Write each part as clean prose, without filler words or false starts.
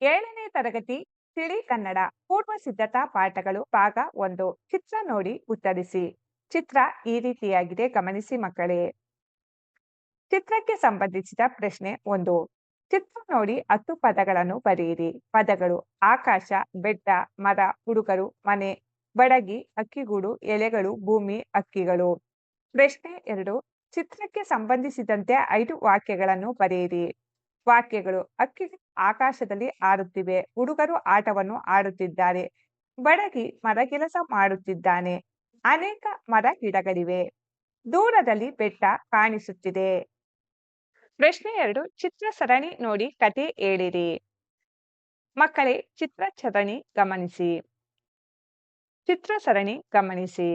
7ನೇ ತರಗತಿ ತಿಳಿ ಕನ್ನಡ ಪೂರ್ವ ಸಿದ್ಧತಾ ಪಾಠಗಳು ಭಾಗ 1 ಚಿತ್ರ ನೋಡಿ ಉತ್ತರಿಸಿ. ಚಿತ್ರ ಈ ರೀತಿಯಾಗಿದೆ, ಗಮನಿಸಿ ಮಕ್ಕಳೇ. ಚಿತ್ರಕ್ಕೆ ಸಂಬಂಧಿಸಿದ ಪ್ರಶ್ನೆ 1. ಚಿತ್ರ ನೋಡಿ 10 ಪದಗಳನ್ನು ಬರೆಯಿರಿ. ಪದಗಳು: ಆಕಾಶ, ಬೆಟ್ಟ, ಮರ, ಹುಡುಗರು, ಮನೆ, ಬಡಗಿ, ಅಕ್ಕಿಗೂಡು, ಎಲೆಗಳು, ಭೂಮಿ, ಹಕ್ಕಿಗಳು. ಪ್ರಶ್ನೆ 2. ಚಿತ್ರಕ್ಕೆ ಸಂಬಂಧಿಸಿದಂತೆ 5 ವಾಕ್ಯಗಳನ್ನು ಬರೆಯಿರಿ. ವಾಕ್ಯಗಳು: ಹಕ್ಕಿಗಳು ಆಕಾಶದಲ್ಲಿ ಹಾರುತ್ತಿವೆ, ಹುಡುಗರು ಆಟವನ್ನು ಆಡುತ್ತಿದ್ದಾರೆ, ಬಡಗಿ ಮರಗೆಲಸ ಮಾಡುತ್ತಿದ್ದಾನೆ, ಅನೇಕ ಮರ ಗಿಡಗಳಿವೆ, ದೂರದಲ್ಲಿ ಬೆಟ್ಟ ಕಾಣಿಸುತ್ತಿದೆ. ಪ್ರಶ್ನೆ 2. ಚಿತ್ರ ಸರಣಿ ನೋಡಿ ಕತೆ ಹೇಳಿರಿ. ಮಕ್ಕಳೇ, ಚಿತ್ರ ಸರಣಿ ಗಮನಿಸಿ. ಚಿತ್ರ ಸರಣಿ ಗಮನಿಸಿ.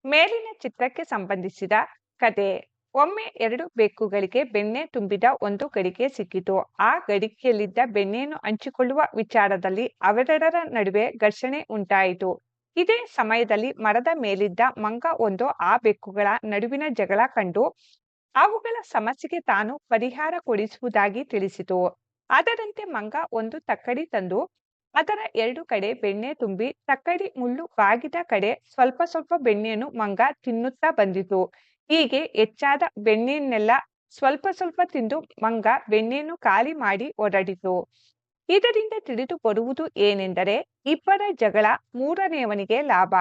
ಮೇಲಿನ ಚಿತ್ರಕ್ಕೆ ಸಂಬಂಧಿಸಿದ ಕತೆ. ಒಮ್ಮೆ 2 ಬೆಕ್ಕುಗಳಿಗೆ ಬೆಣ್ಣೆ ತುಂಬಿದ ಒಂದು ಗಡಿಗೆ ಸಿಕ್ಕಿತು. ಆ ಗಡಿಗೆಯಲ್ಲಿದ್ದ ಬೆಣ್ಣೆಯನ್ನು ಹಂಚಿಕೊಳ್ಳುವ ವಿಚಾರದಲ್ಲಿ ಅವೆರಡರ ನಡುವೆ ಘರ್ಷಣೆ ಉಂಟಾಯಿತು. ಇದೇ ಸಮಯದಲ್ಲಿ ಮರದ ಮೇಲಿದ್ದ ಮಂಗ ಒಂದು ಆ ಬೆಕ್ಕುಗಳ ನಡುವಿನ ಜಗಳ ಕಂಡು ಅವುಗಳ ಸಮಸ್ಯೆಗೆ ತಾನು ಪರಿಹಾರ ಕೊಡಿಸುವುದಾಗಿ ತಿಳಿಸಿತು. ಅದರಂತೆ ಮಂಗ ಒಂದು ತಕ್ಕಡಿ ತಂದು ಅದರ 2 ಕಡೆ ಬೆಣ್ಣೆ ತುಂಬಿ ತಕ್ಕಡಿ ಮುಳ್ಳು ಬಾಗಿದ ಕಡೆ ಸ್ವಲ್ಪ ಸ್ವಲ್ಪ ಬೆಣ್ಣೆಯನ್ನು ಮಂಗ ತಿನ್ನುತ್ತಾ ಬಂದಿತು. ಹೀಗೆ ಹೆಚ್ಚಾದ ಬೆಣ್ಣೆಯನ್ನೆಲ್ಲ ಸ್ವಲ್ಪ ಸ್ವಲ್ಪ ತಿಂದು ಮಂಗ ಬೆಣ್ಣೆಯನ್ನು ಖಾಲಿ ಮಾಡಿ ಹೊರಡಿತು. ಇದರಿಂದ ತಿಳಿದು ಬರುವುದು ಏನೆಂದರೆ, ಇಬ್ಬರ ಜಗಳ 3ನೇಯವನಿಗೆ ಲಾಭ.